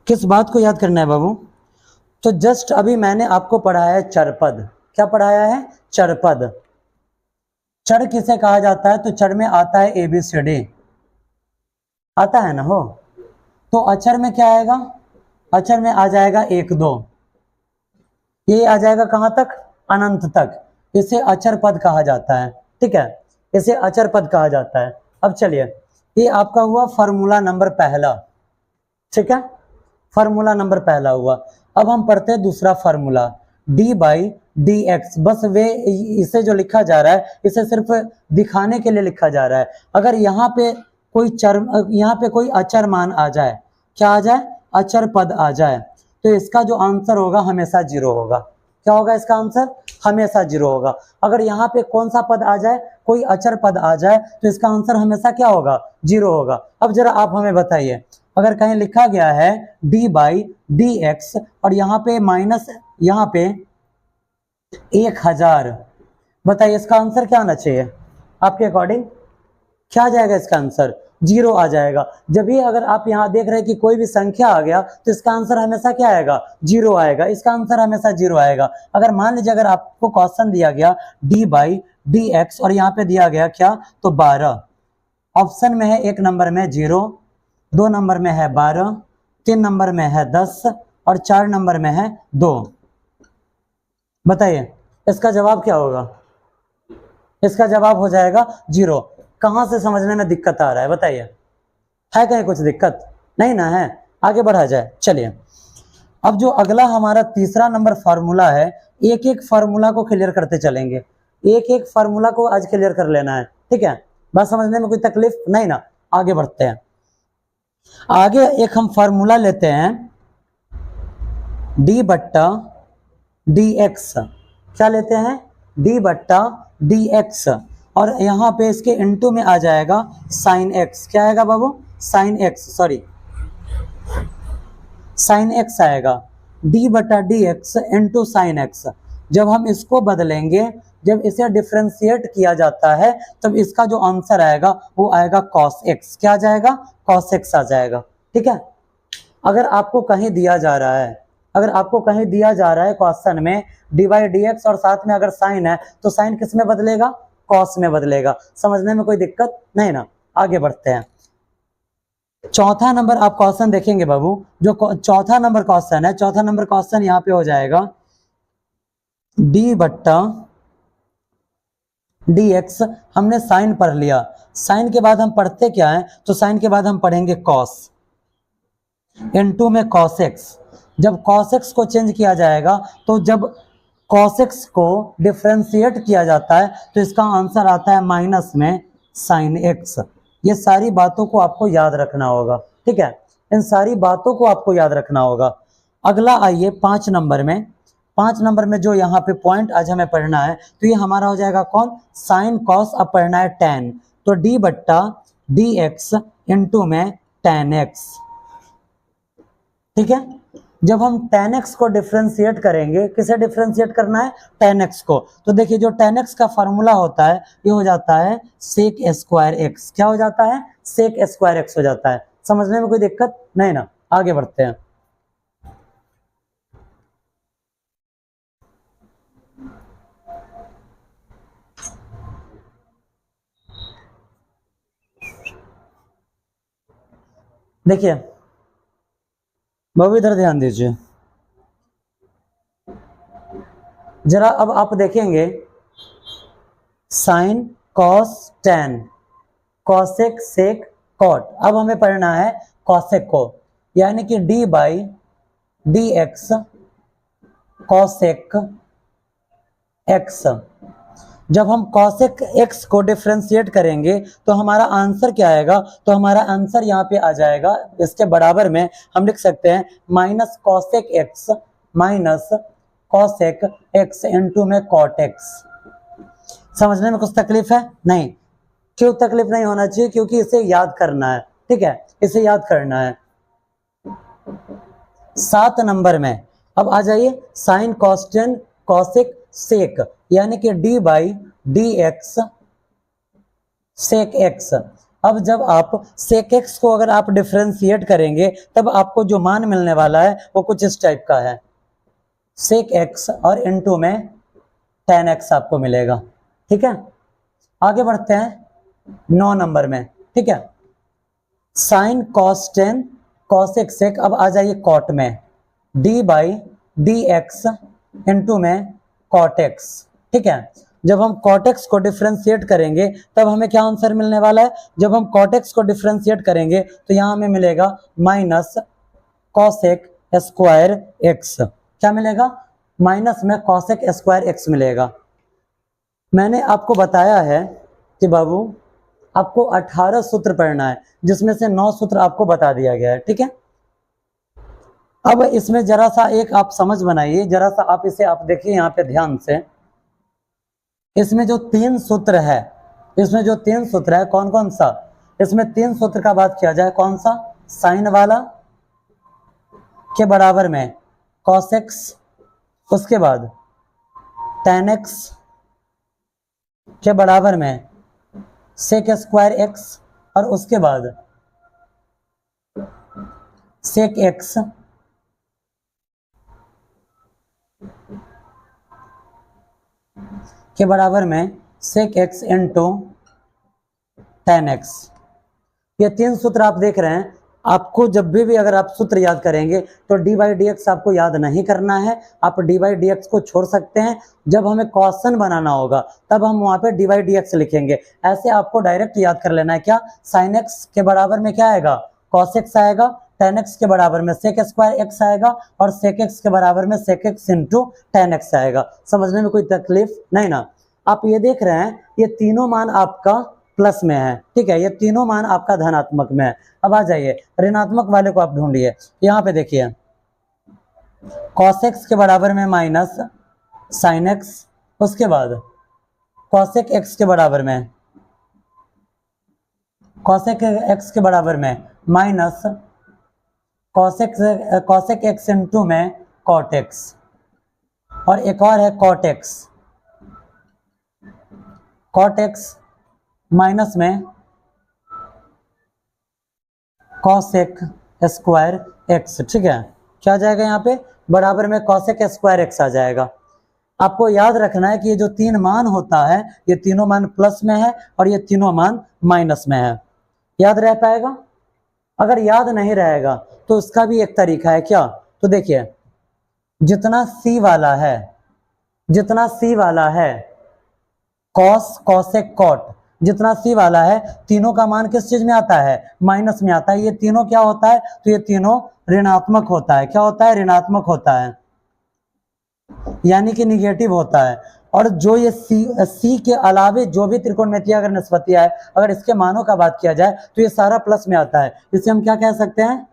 Speaker 1: किस बात को याद करना है बाबू, तो जस्ट अभी मैंने आपको पढ़ाया है चरपद। क्या पढ़ाया है, चरपद। चर किसे कहा जाता है, तो चर में आता है ABCD, आता है ना हो। तो अचर में क्या आएगा, अचर में आ जाएगा 1 2, ये आ जाएगा कहां तक, अनंत तक, इसे अचर पद कहा जाता है। ठीक है, इसे अचर पद कहा जाता है। अब चलिए, ये आपका हुआ फार्मूला नंबर पहला। ठीक है, फार्मूला नंबर पहला हुआ। अब हम पढ़ते हैं दूसरा formula, D by D x. बस वे इसे जो लिखा जा रहा है, इसे सिर्फ दिखाने के लिए लिखा जा रहा है। अगर यहाँ पे कोई अचर मान आ जाए, क्या आ जाए, अचर पद आ जाए, तो इसका जो आंसर होगा हमेशा 0 होगा। क्या होगा इसका आंसर, हमेशा 0 होगा। अगर यहाँ पे कौन सा पद आ जाए, कोई अचर पद आ जाए, तो इसका आंसर हमेशा क्या होगा, 0 होगा। अब जरा आप हमें बताइए, अगर कहीं लिखा गया है डी बाई डी एक्स और यहाँ पे माइनस, यहाँ पे 1000, बताइए इसका आंसर क्या आना चाहिए आपके अकॉर्डिंग, क्या आ जाएगा इसका आंसर, 0 आ जाएगा। जब भी अगर आप यहाँ देख रहे हैं कि कोई भी संख्या आ गया, तो इसका आंसर हमेशा क्या आएगा, 0 आएगा। इसका आंसर हमेशा 0 आएगा। अगर मान लीजिए अगर आपको क्वेश्चन दिया गया डी बाई डी एक्स और यहाँ पे दिया गया क्या, तो 12, ऑप्शन में है 1 नंबर में 0, 2 नंबर में है 12, 3 नंबर में है 10 और 4 नंबर में है 2। बताइए इसका जवाब क्या होगा, इसका जवाब हो जाएगा 0। कहां से समझने में दिक्कत आ रहा है बताइए, है कहीं कुछ दिक्कत नहीं ना है, आगे बढ़ा जाए। चलिए, अब जो अगला हमारा तीसरा नंबर फार्मूला है, एक एक फार्मूला को क्लियर करते चलेंगे, एक एक फार्मूला को आज क्लियर कर लेना है। ठीक है, बात समझने में कोई तकलीफ नहीं ना, आगे बढ़ते हैं। आगे एक हम फार्मूला लेते हैं डी बट्टा डी एक्स। क्या लेते हैं, डी बट्टा डी एक्स, और यहाँ पे इसके इनटू में आ जाएगा साइन एक्स। क्या आएगा बाबू, sine x, sorry sine x आएगा, डी बटा d x into sine x. जब हम इसको बदलेंगे, जब इसे डिफ्रेंशिएट किया जाता है, तब इसका जो आंसर आएगा वो आएगा कॉस एक्स। क्या आ जाएगा, कॉस एक्स आ जाएगा। ठीक है, अगर आपको कहीं दिया जा रहा है, अगर आपको कहीं दिया जा रहा है क्वेश्चन में डी बाई डी एक्स और साथ में अगर साइन है, तो साइन किस में बदलेगा, कॉस में बदलेगा। समझने में कोई दिक्कत नहीं ना, आगे बढ़ते हैं। चौथा नंबर आप क्वेश्चन देखेंगे बाबू, जो चौथा नंबर क्वेश्चन है, चौथा नंबर क्वेश्चन यहाँ पे हो जाएगा डी बट्टा डी एक्स। हमने साइन पढ़ लिया, साइन के बाद हम पढ़ते क्या है, तो साइन के बाद हम पढ़ेंगे कॉस, इनटू में कॉस एक्स। जब कॉस एक्स को चेंज किया जाएगा, तो जब कॉस एक्स को डिफरेंशिएट किया जाता है, तो इसका आंसर आता है माइनस में साइन एक्स। ये सारी बातों को आपको याद रखना होगा। ठीक है, इन सारी बातों को आपको याद रखना होगा। अगला आइए 5 नंबर में, 5 नंबर में जो यहाँ पे पॉइंट आज हमें पढ़ना है, तो ये हमारा हो जाएगा कौन, साइन कॉस। अब पढ़ना है टेन, तो डी बट्टा डी एक्स इंटू में टेन एक्स। ठीक है, जब हम tan x को डिफ्रेंशिएट करेंगे, किसे डिफ्रेंशिएट करना है, tan x को, तो देखिए जो tan x का फार्मूला होता है, ये हो जाता है सेक स्क्वायर x। क्या हो जाता है, सेक स्क्वायर x हो जाता है। समझने में कोई दिक्कत नहीं ना, आगे बढ़ते हैं। देखिए बाबू इधर ध्यान दीजिए जरा। अब आप देखेंगे sine cos tan, cosec sec cot. अब हमें पढ़ना है कॉसेक को, यानी कि D by D X cosec X. जब हम कॉसेक एक्स को डिफ्रेंशिएट करेंगे, तो हमारा आंसर क्या आएगा, तो हमारा आंसर यहाँ पे आ जाएगा, इसके बराबर में हम लिख सकते हैं minus cosec x minus cosec x into में कॉट एक्स। समझने में कुछ तकलीफ है नहीं, क्यों तकलीफ नहीं होना चाहिए, क्योंकि इसे याद करना है। ठीक है, इसे याद करना है। 7 नंबर में अब आ जाइए साइन कॉस्टेन कॉसेक सेक, यानी कि D by D X sec X. अब जब आप सेक एक्स को अगर आप डिफ्रेंशिएट करेंगे, तब आपको जो मान मिलने वाला है वो कुछ इस टाइप का है, सेक एक्स और इनटू में टेन एक्स आपको मिलेगा। ठीक है, आगे बढ़ते हैं 9 नंबर में। ठीक है, sine cos tan cosec sec. अब आ जाइए कॉट में, D by D x into में कॉट एक्स। ठीक है, जब हम कॉट एक्स को डिफरेंशिएट करेंगे तब हमें क्या आंसर मिलने वाला है? जब हम कॉट एक्स को डिफरेंशिएट करेंगे तो यहाँ हमें मिलेगा माइनस कॉसेक स्क्वायर एक्स। क्या मिलेगा? माइनस में कॉसेक स्क्वायर एक्स मिलेगा। मैंने आपको बताया है कि बाबू आपको 18 सूत्र पढ़ना है, जिसमें से 9 सूत्र आपको बता दिया गया है। ठीक है, अब इसमें जरा सा एक आप समझ बनाइए, जरा सा आप इसे आप देखिए यहाँ पे ध्यान से। इसमें जो 3 सूत्र है, इसमें जो 3 सूत्र है कौन कौन सा? इसमें 3 सूत्र का बात किया जाए, कौन सा? साइन वाला के बराबर में कॉस एक्स, उसके बाद टेन एक्स के बराबर में सेक स्क्वायर एक्स, और उसके बाद सेक एक्स के बराबर में sec X into tan X. ये 3 सूत्र आप देख रहे हैं। आपको जब भी अगर आप सूत्र याद करेंगे तो डी बाई डी एक्स आपको याद नहीं करना है, आप डी बाई डी एक्स को छोड़ सकते हैं। जब हमें क्वेश्चन बनाना होगा तब हम वहां पे डी बाई डी एक्स लिखेंगे। ऐसे आपको डायरेक्ट याद कर लेना है। क्या? साइन एक्स के बराबर में क्या आएगा? कॉस एक्स आएगा, टेन एक्स के बराबर में सेक स्क्वायर एक्स आएगा, और सेक एक्स के बराबर में sec X into tan X आएगा। समझने में कोई तकलीफ नहीं ना? आप ये देख रहे हैं ये तीनों मान आपका प्लस में है। ठीक है, ये तीनों मान आपका धनात्मक में है। अब आ जाइए ऋणात्मक वाले को आप ढूंढिए। यहाँ पे देखिए कॉस एक्स के बराबर में माइनस साइन एक्स, उसके बाद कॉसेक एक्स के बराबर में कॉसेक एक्स के बराबर में माइनस कॉसेक एक्स इंटू में कॉट एक्स, और एक और है कॉट एक्स माइनस में कॉसेक स्क्वायर एक्स। ठीक है, क्या आ जाएगा यहाँ पे? बराबर में कॉसेक स्क्वायर एक्स आ जाएगा। आपको याद रखना है कि ये जो 3 मान होता है ये तीनों मान प्लस में है और ये तीनों मान माइनस में है। याद रह पाएगा? अगर याद नहीं रहेगा तो उसका भी एक तरीका है। क्या? तो देखिए जितना सी वाला है कॉस कॉसेक कॉट, जितना सी वाला है तीनों का मान किस चीज में आता है? माइनस में आता है। ये तीनों क्या होता है? तो ये तीनों ऋणात्मक होता है। क्या होता है? ऋणात्मक होता है, यानी कि निगेटिव होता है। और जो ये सी के अलावे जो भी त्रिकोणमितीय अगर निष्पत्तियां है, अगर इसके मानों का बात किया जाए तो ये सारा प्लस में आता है। इसे हम क्या कह सकते हैं?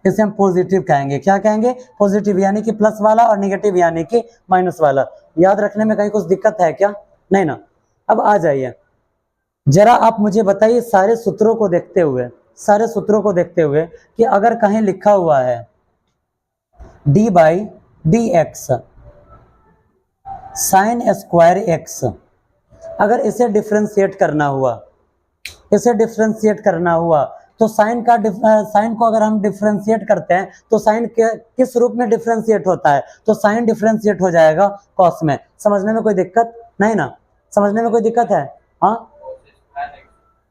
Speaker 1: इसे हम पॉजिटिव कहेंगे। क्या कहेंगे? पॉजिटिव, यानी कि प्लस वाला, और निगेटिव यानी कि माइनस वाला। याद रखने में कहीं कुछ दिक्कत है क्या? नहीं ना? अब आ जाइए जरा आप मुझे बताइए सारे सूत्रों को देखते हुए कि अगर कहीं लिखा हुआ है D by D x sine square x, अगर इसे डिफरेंशिएट करना हुआ तो साइन को अगर हम डिफरेंशिएट करते हैं तो साइन किस रूप में डिफरेंशिएट होता है? तो साइन डिफरेंशिएट हो जाएगा कॉस में। समझने में कोई दिक्कत नहीं ना? समझने में कोई दिक्कत है? हाँ,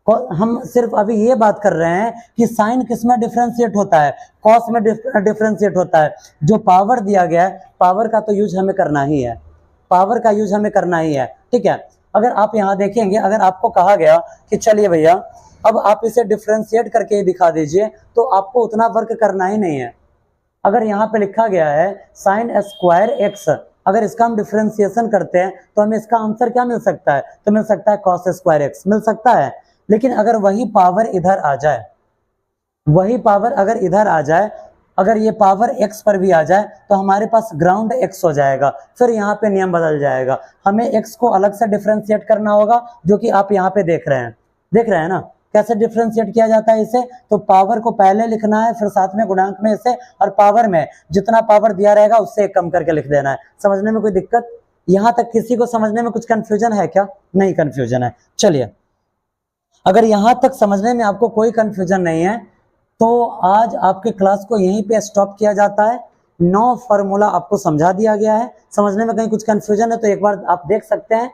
Speaker 1: हम सिर्फ अभी ये बात कर रहे हैं कि साइन किस में डिफरेंशिएट होता है? कॉस में डिफरेंशिएट होता है। जो पावर दिया गया है, पावर का तो यूज हमें करना ही है। ठीक है, अगर आप यहाँ देखेंगे, अगर आपको कहा गया कि चलिए भैया अब आप इसे डिफरेंशिएट करके दिखा दीजिए, तो आपको उतना वर्क करना ही नहीं है। अगर यहाँ पे लिखा गया है साइन स्क्वायर एक्स, अगर इसका हम डिफरेंशिएशन करते हैं तो हमें इसका आंसर क्या मिल सकता है? तो मिल सकता है कॉस स्क्वायर एक्स मिल सकता है। लेकिन अगर वही पावर इधर आ जाए, अगर ये पावर x पर भी आ जाए तो हमारे पास ग्राउंड x हो जाएगा। फिर यहाँ पे नियम बदल जाएगा, हमें x को अलग से डिफरेंशिएट करना होगा, जो कि आप यहाँ पे देख रहे हैं ना कैसे डिफरेंशिएट किया जाता है इसे। तो पावर को पहले लिखना है, फिर साथ में गुणांक में इसे, और पावर में जितना पावर दिया रहेगा उससे एक कम करके लिख देना है। समझने में कोई दिक्कत? यहाँ तक किसी को समझने में कुछ कंफ्यूजन है क्या? नहीं कंफ्यूजन है। चलिए, अगर यहाँ तक समझने में आपको कोई कंफ्यूजन नहीं है तो आज आपके क्लास को यहीं पे स्टॉप किया जाता है। 9 फार्मूला आपको समझा दिया गया है। समझने में कहीं कुछ कंफ्यूजन है तो एक बार आप देख सकते हैं।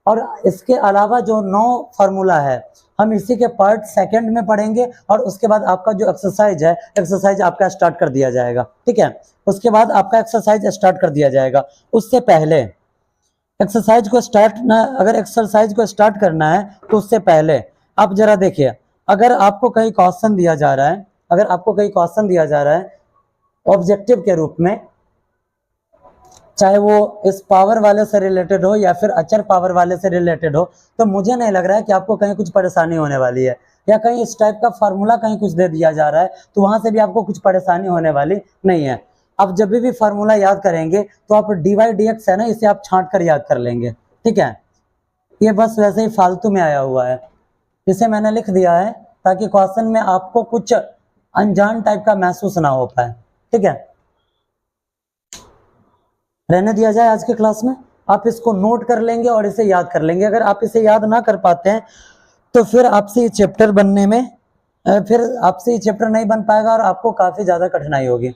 Speaker 1: और इसके अलावा जो 9 फार्मूला है हम इसी के पार्ट सेकंड में पढ़ेंगे, और उसके बाद आपका जो एक्सरसाइज आपका स्टार्ट कर दिया जाएगा। ठीक है, उसके बाद आपका एक्सरसाइज स्टार्ट कर दिया जाएगा। उससे पहले एक्सरसाइज को स्टार्ट ना, अगर एक्सरसाइज को स्टार्ट करना है तो उससे पहले आप जरा देखिए, अगर आपको कहीं क्वेश्चन दिया जा रहा है, अगर आपको कहीं क्वेश्चन दिया जा रहा है ऑब्जेक्टिव के रूप में, चाहे वो इस पावर वाले से रिलेटेड हो या फिर अचर पावर वाले से रिलेटेड हो, तो मुझे नहीं लग रहा है कि आपको कहीं कुछ परेशानी होने वाली है, या कहीं इस टाइप का फार्मूला कहीं कुछ दे दिया जा रहा है तो वहां से भी आपको कुछ परेशानी होने वाली नहीं है। आप जब भी फार्मूला याद करेंगे तो आप dy/dx है ना, इसे आप छांट कर याद कर लेंगे, ठीक है। ये बस वैसे ही फालतू में आया हुआ है, इसे मैंने लिख दिया है ताकि क्वेश्चन में आपको कुछ अनजान टाइप का महसूस ना हो पाए, ठीक है। रहने दिया जाए आज के क्लास में, आप इसको नोट कर लेंगे और इसे याद कर लेंगे। अगर आप इसे याद ना कर पाते हैं तो फिर आपसे ये चैप्टर बनने में, फिर आपसे ये चैप्टर नहीं बन पाएगा और आपको काफी ज्यादा कठिनाई होगी।